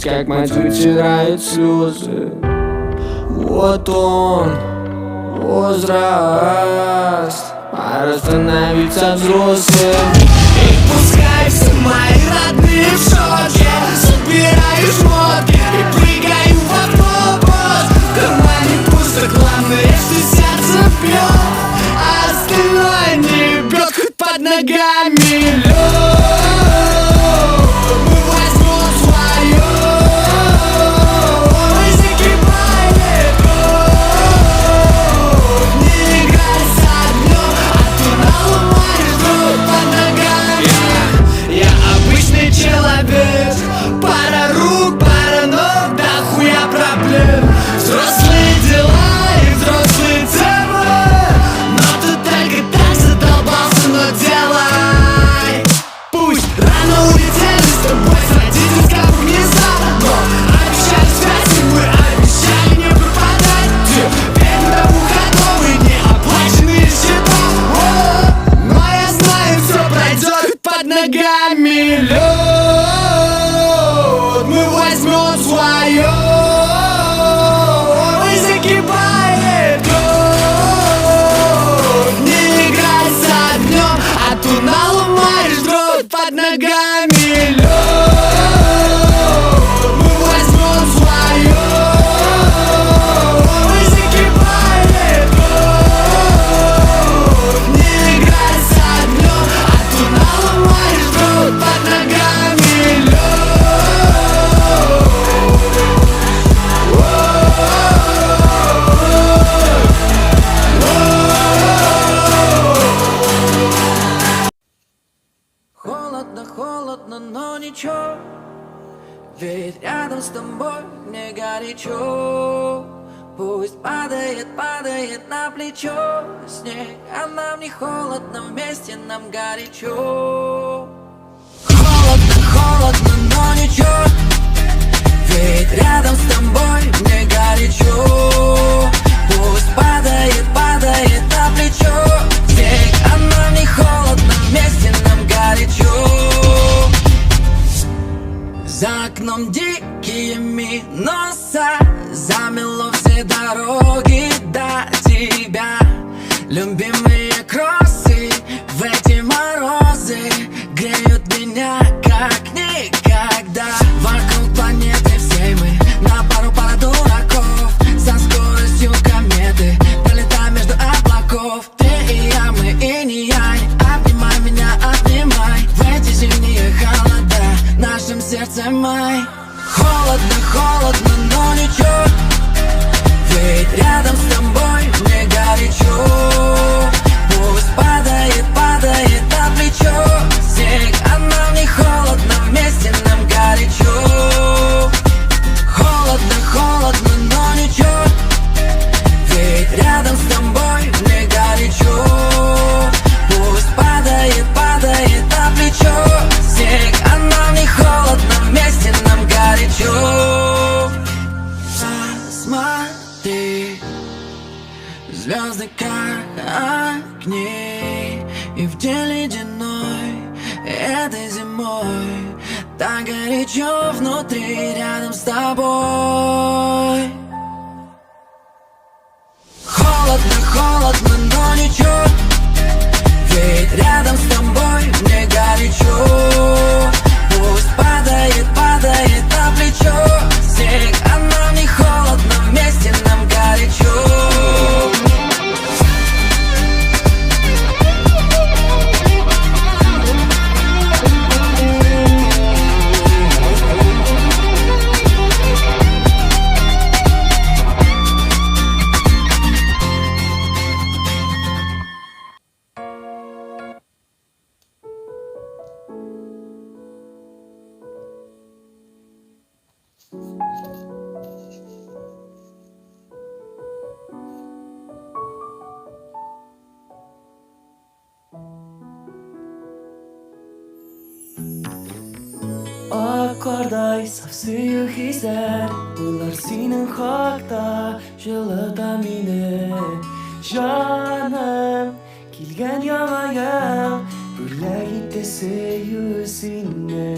как мать вытирает слезы. Вот он, возраст, пора становиться взрослым. И пускай все мои родные в шоке, собираю шмотки и прыгаю в автобус. В кармане пусто, главное, что сердце пьет, а остальное не бьет хоть под ногами лед. Человек, пара рук, пара ног, да хуя проблем. Взрослые дела и взрослые темы, но ты только так задолбался, но делай. Пусть рано улетели с тобой с родительского гнезда, но обещали связь, и мы обещали не пропадать. Теперь до выходного и неоплаченные счета. Но я знаю, все пройдет под ногами лед. Мы возьмем свое, и закипает кровь. Не играй с огнем, а то наломаешь дров под ногами лед. Мы возьмем свое, и закипает кровь. Не играй с огнем, а то наломаешь дров под ногами лед. холодно, но ничего, ведь рядом с тобой мне горячо. Пусть падает, падает на плечо снег, а нам не холодно, вместе нам горячо. Холодно, холодно, но ничего, ведь рядом с тобой мне горячо. Пусть падает, падает на плечо снег, а нам не холодно, вместе нам горячо. За окном дикие минуса, замело все дороги до тебя. Любимые кроссы в эти морозы греют меня как никогда. Вокруг планеты всей мы на пара дураков, со скоростью кометы пролетаем между облаков. Ты и я, мы и не я, обнимай меня, обнимай. В эти зимние холода в нашем сердце май. Холодно, холодно, но ничего, ведь рядом с тобой мне горячо. Пусть падает, падает на плечо снег, а нам не холодно, вместе нам горячо. Холодно, холодно, но ничего, ведь рядом с тобой мне горячо. Пусть падает, падает на плечо снег, а нам не холодно, вместе нам горячо. Посмотри, звезды как огни, и в день ледяной этой зимой так горячо внутри рядом с тобой. Холодно, холодно, но ничего, ведь рядом с тобой мне горячо. Пусть падает, падает на плечо снег, а нам не холодно, вместе нам горячо. Akarday safsıyık hisler, bunlar senin hakta жылыта meni. Жаным, келген яңайым, бүләгитте сөю сені.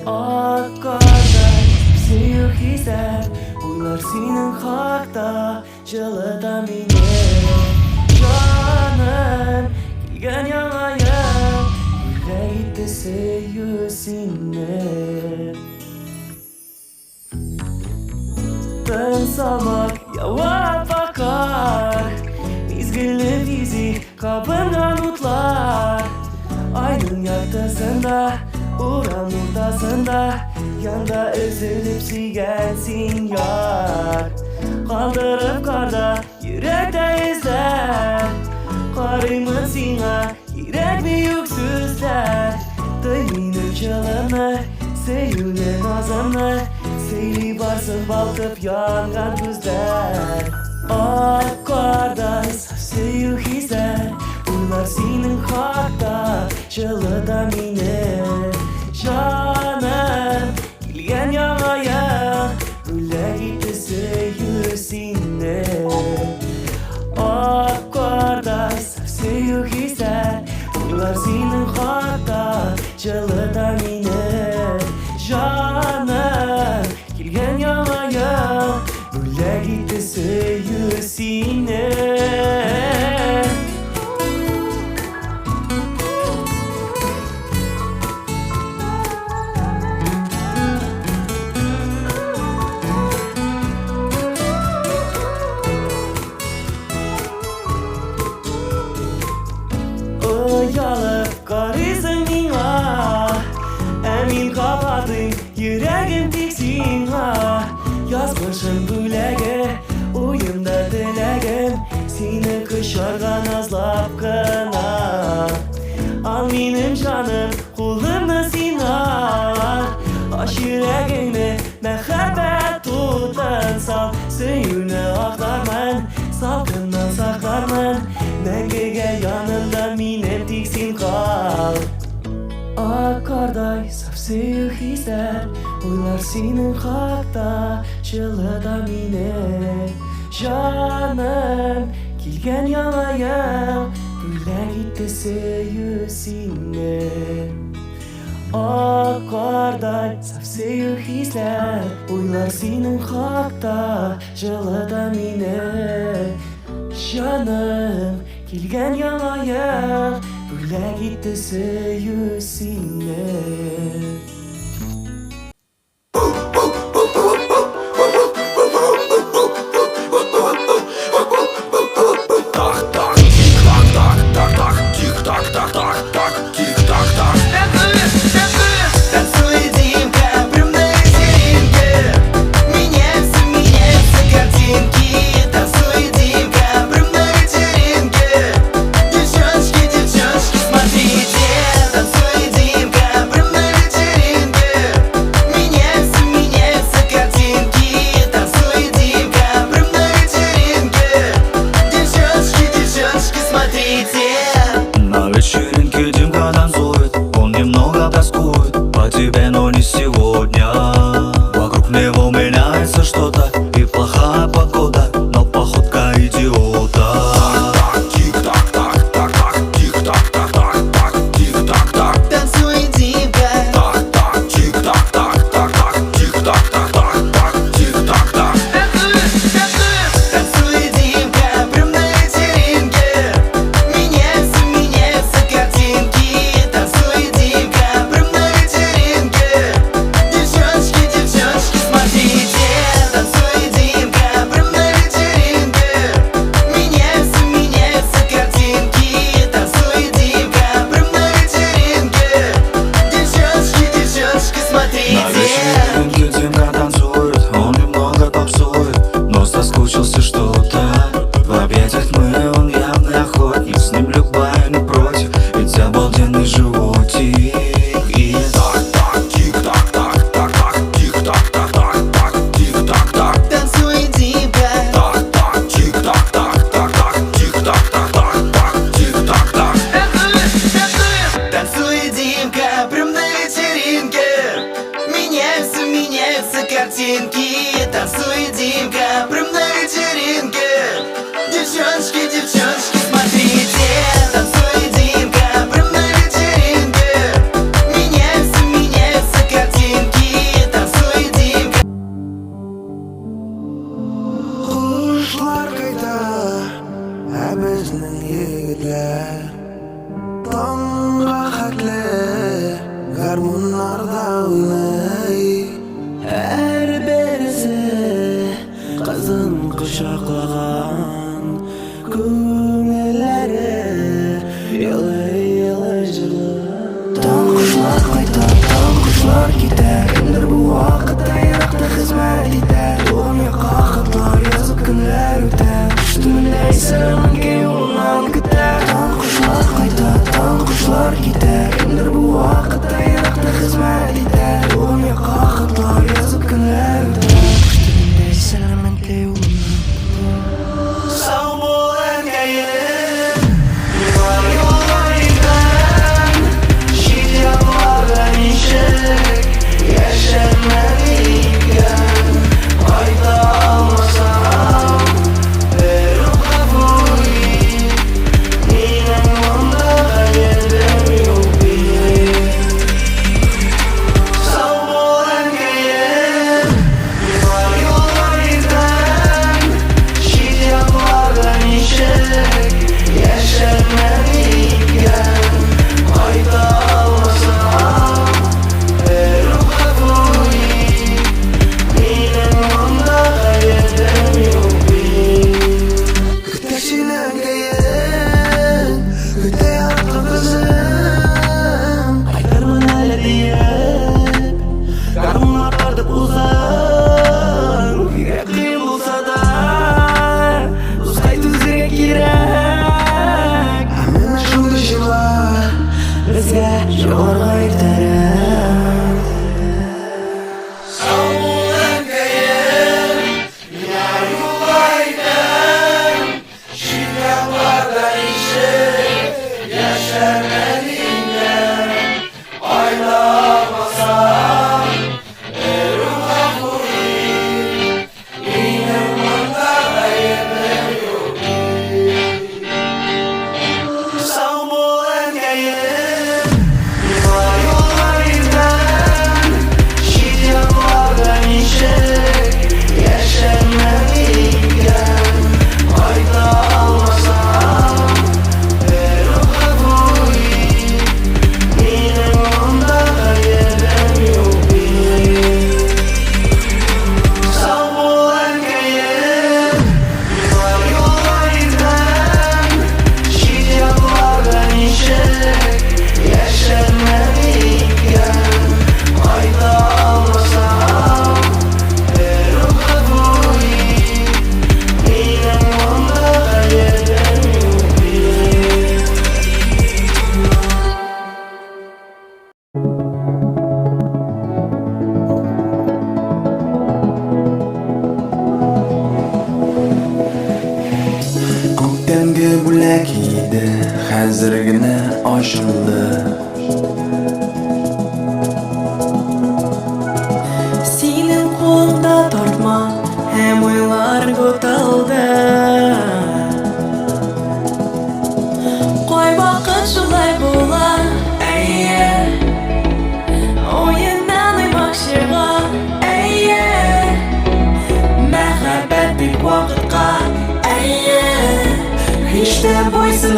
Akarday safsıyık hisler, bunlar senin hakta жылыта meni. Жаным, келген яңайым, бүләгитте сөю seni. Tın salmak yavaş bakar, mizgilli bizi kapından utlar. Aynın yaktasında, uğran ortasında, yanda üzülüp sigensin yar. Kaldırıp karda, yürekte izler. Karımın sina, yürek büyük sözler. Dayının çalanlar, sevgilen azamlar. Seyli varsın balkıp yangan gözler. Ak karday safsıyık hisler, bunlar senin hakta жылыта meni. Жаным, келген яңайым, бүләгитте сөю seni. Ak karday safsıyık hisler, bunlar senin hakta жылыта meni. Жаным, келген яңайым, бүләгитте сөю seni. Uyalıp karısın mina, emin kapadın yüreğim tiksin ha. Yazmışım büləge, uyumda diləgim, seni kışarga nazlap kına. Al benim canım, kulum karday safsayık hisler Uylar senin hakta Çılıda mine Canım Kilgen yanaya Böyle gitti seviyesine O karday safsayık hisler Uylar senin hakta Çılıda mine Canım Kilgen yanaya Böyle gitti seviyesine Вечеринке Димка танцует, он немного тоскует по тебе, но не сегодня. Вокруг него меняется что-то и плохая погода, но походка идиота. Тик-так-так, тик-так-так, тик-так-так. Танцуй, Димка. Так-так, тик-так-так, тик-так-так, тик-так-так. Танцуй, Димка, прям на вечеринке. Меняются картинки. Танцуй, Димка, прям на вечеринке. Девчоночки, смотрите. Танцуй, Димка, прям на вечеринке. Меняются картинки. Танцуй, Димка, прям на вечеринке. Девчоночки, смотрите. На вечеринке Димка танцует, он немного попсует, но соскучился что-то. В объятиях тьмы он явный охотник, с ним любая не против, ведь обалденный животик. И так-так, тик-так-так, тик-так-так, тик-так-так. Танцуй, Димка. Так-так, тик-так-так, тик-так-так, тик-так-так. Танцуй, Димка, прям на вечеринке. Меняются картинки. Танцуй, Димка, прям на вечеринке. Девчоночки, смотрите. Танцуй, Димка, прям на вечеринке. Меняются картинки. Танцуй, Димка. Kuşlar kayda Bizning yigitlar Tongga haqli Garmonlarda o'ynay Her birisi Qizin quchoqlagan Ko'ngillari Yig'li jig'li Tong qushlar qayta, tong qushlar ketar Kimdir bu vaqtda yiroqda xizmat etar To'g'ri qoqitlar yozib kunlar o'tar Ustimday salomga yo'ldan ketar Tong qushlar qayta, tong qushlar ketar Kimdir bu vaqtda yiroqda xizmat etar To'g'ri qoqitlar yozib kunlar o'tar Ustimday salomga yo'ldan ketar Sog' bo'l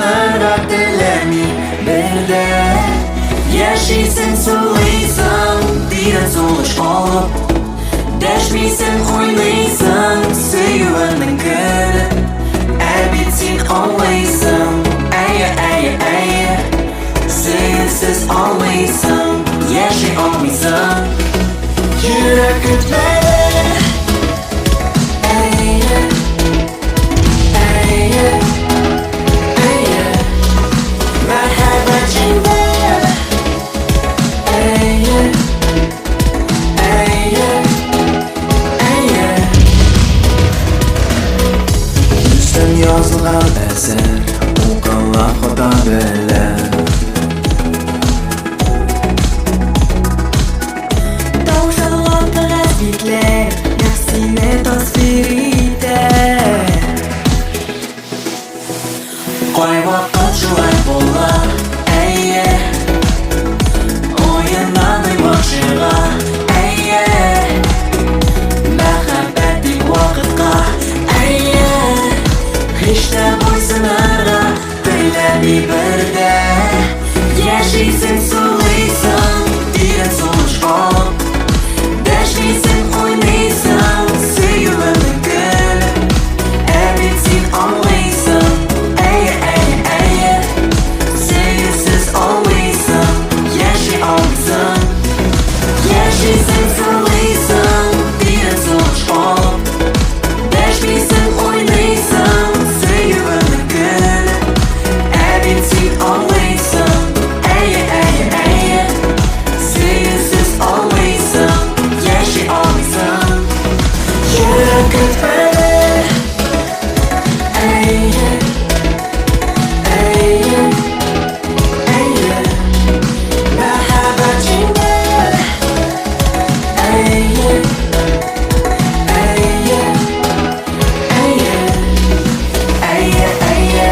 сынарак теләми бердә. Яшисең, сулыйсың, тирән сулыш алып, дәшмисең, уйныйсың, сөюеңнең көлеп. Ә бит син аңлыйсың, әйе, әйе, әйе, сөюсез алмыйсың, яши алмыйсың. Йөрәк көтмәде, әйе, әйе, әйе, мәрхәбәт җиңде, әйе, әйе, әйе. Үстән язылган әсәр, укылган хата белән. Нәфсине тасвир итә. Кайвакыт шулай була, әйе, уеннан уймакчыга, әйе, мәхәббәт бик вакытка, әйе, һич тә буйсынырга теләми бердә. Яшисең, сулыйсың, тирән сулыш алып, дәшмисең, уйныйсың, сөюеңнең көлеп. Ә бит син аңлыйсың, әйе, әйе, әйе, сөюсез алмыйсың, яши алмыйсың. Яшисең, сулыйсың, тирән сулыш алып, дәшмисең, уйныйсың, сөюеңнең көлеп. Ә бит син аңлыйсың, әйе, әйе, әйе, сөюсез алмыйсың, яши алмыйсың. Йөрәк көтмәде, әйе, әйе, әйе, мәрхәбәт җиңде, әйе, әйе, әйе, әйе, әйе.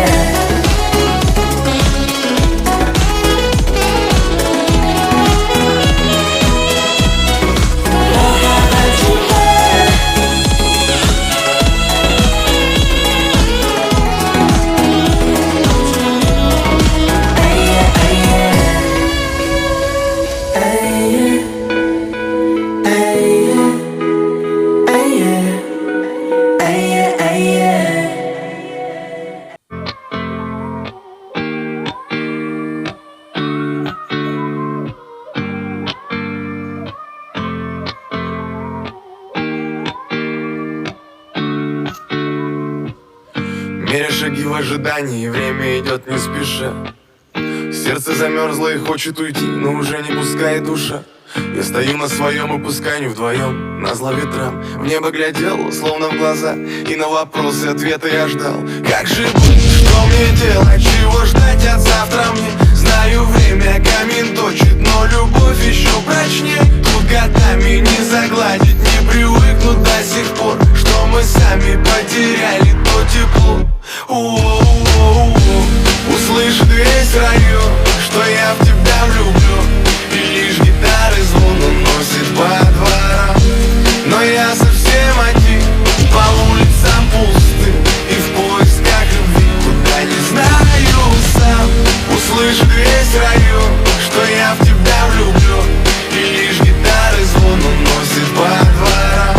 Меря шаги в ожидании, время идет не спеша. Сердце замерзло и хочет уйти, но уже не пускает душа. Я стою на своем и пускай не вдвоем, назло ветрам. В небо глядел, словно в глаза, и на вопросы ответа я ждал. Как же быть, что мне делать, чего ждать от завтра мне? Знаю, время камень точит, но любовь еще прочнее. Тут годами не загладить, не привыкнуть до сих пор, что мы сами потеряли то тепло. Услышит весь район, что я в тебя влюблен, и лишь гитары звон уносит по дворам. Но я совсем один, по улицам пусты, и в поисках любви, куда не знаю сам. Услышит весь район, что я в тебя влюблен, и лишь гитары звон уносит по дворам.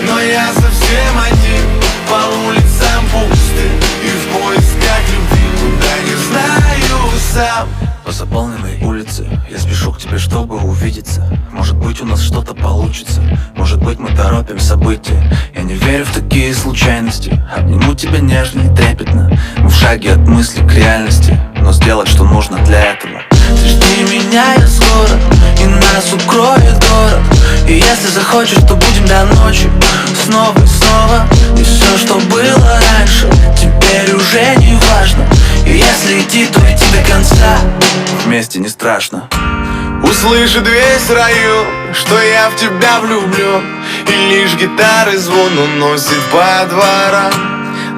Но я совсем один, по улицам пусты, и в поисках любви, куда не знаю сам. По заполненной улице я спешу к тебе, чтобы увидеться. Может быть, у нас что-то получится, может быть, мы торопим события. Я не верю в такие случайности, обниму тебя нежно и трепетно. Мы в шаге от мысли к реальности, но сделать, что нужно для этого. Ты жди меня, я скоро, и нас укроет город. И если захочешь, то будем до ночи, снова и снова. И все, что было раньше, теперь уже не важно. И если идти, то идти до конца, вместе не страшно. Услышит весь район, что я в тебя влюблен, и лишь гитары звон уносит по дворам.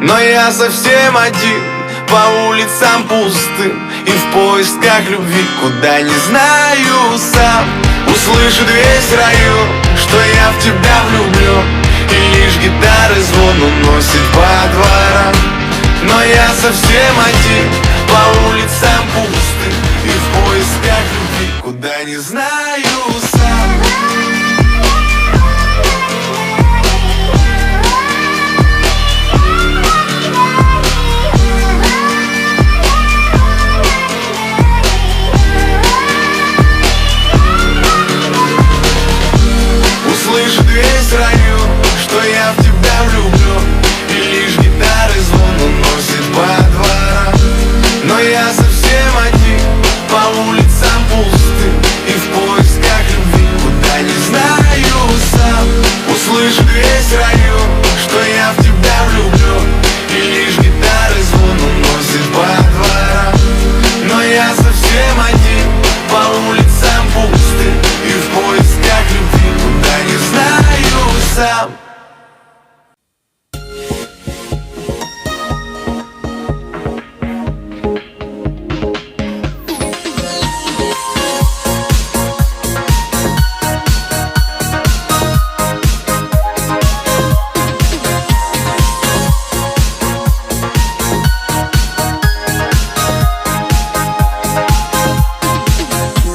Но я совсем один, по улицам пустым, и в поисках любви, куда не знаю сам. Услышит весь район, что я в тебя влюблен, и лишь гитары звон уносит по дворам. Но я совсем один, улицам пустым и в поисках любви, куда не знаю сам. Услышит весь район, что я в тебя влюблен, и лишь гитары звон уносит по дворам. Но я совсем один, по улицам пустым и в поисках любви, куда не знаю сам. Услышит весь район, что я в тебя влюблен, и лишь гитары звон уносит по дворам. Но я совсем один, по улицам пустым и в поисках любви, куда не знаю сам.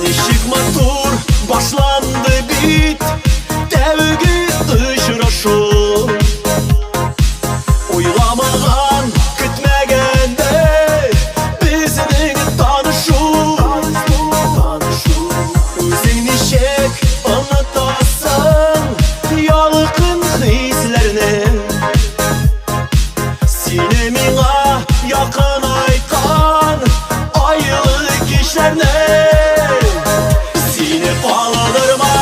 Ничек мотор башланды бит, тәүге очрашу. Уйламаган, көтмәгәндә безнең танышу. Үзең ничек онытасың ялкын хисләрне? Сине миңа якын айткан айлы кичләрне. Сине калдырма,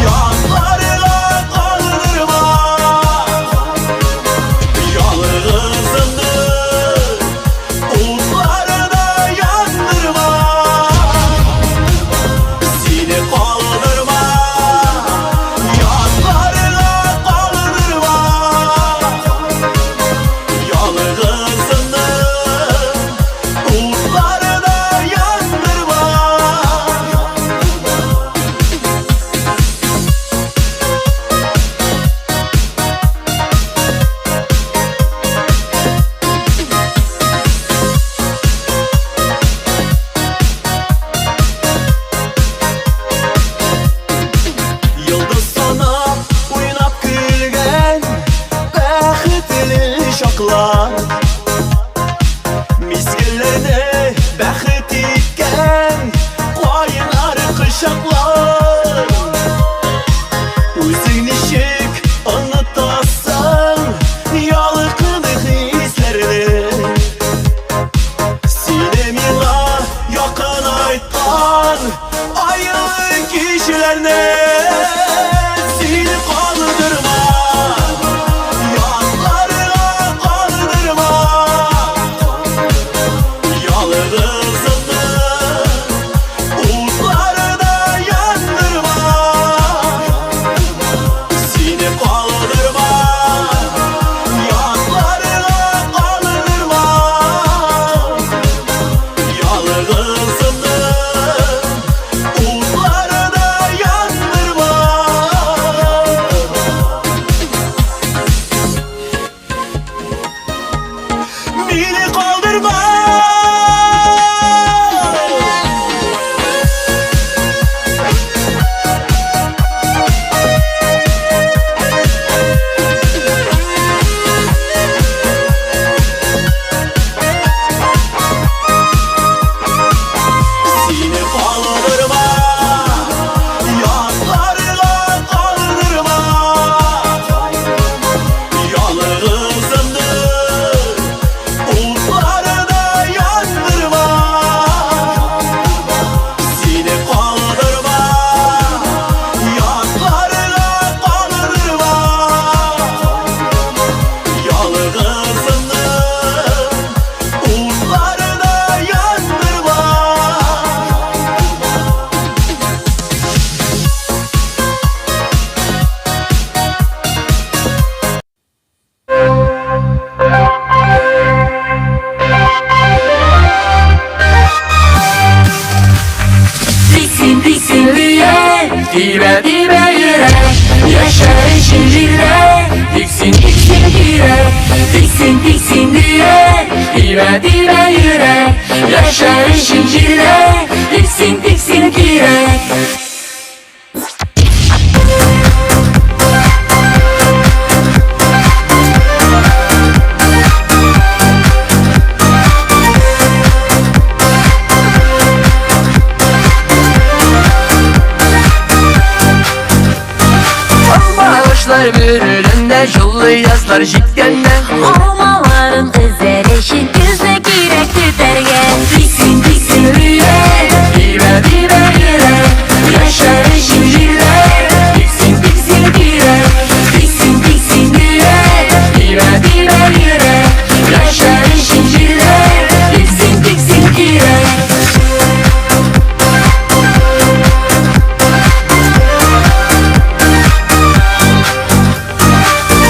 янларга калдырма, ялгызымны утларына яндырма. Сине калдырма, янларга калдырма, ялгызымны утларына яндырма. Йылдыз санап, уйнап көлгән бәхетле чаклар. Мизгелләрне бәхет иткән кайнар кочаклар. Үзең ничек онытасың ялкын хисләрне? Сине миңа якын айткан айлы кичләрне. Сине калдырма, янларга калдырма, ялгызымны утларына яндырма. Сине калдырма, янларга калдырма, ялгызымны утларына яндырма. Мине калдырма. Сине калдырма, янларга калдырма, ялгызымны утларына яндырма. Сине калдырма, янларга калдырма, ялгызымны утларына яндырма. Diksin diksin diye dibe dibe yürek yaşar için cilve. Diksin diksin girek Tiksin diye Dime yürek Yaşarı zincirle Tiksin girek Ağaçlar büründe Yollu yazlar jitkende Olmaların özerişi Gözle girek tüterge Tiksin rüye Dime yürek Yaşarı zincirle Tiksin girek Tiksin diye Dime yürek Yaşarı zincirle Tiksin girek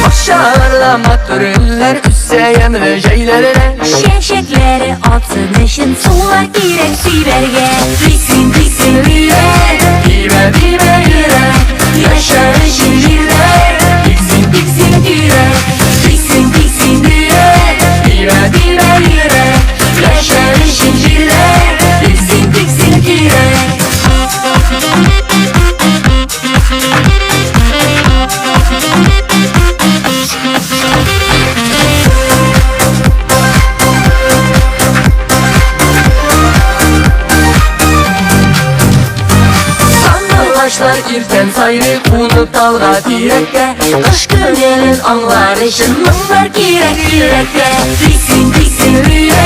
Aşağılarla matörünler Üsseyem ve jeylerine Şevşekleri altın eşin Sola girek siberge Tiksin rüye Dime yürek Yaşarı zincirle Tiksin girek Tiksin diye Dime yürek Yaşarı zincirle Tiksin girek Başlar irten sayrı Unut dalga direkte Kış günlerin anlar için Mınlar girek yürekte Tiksin rüye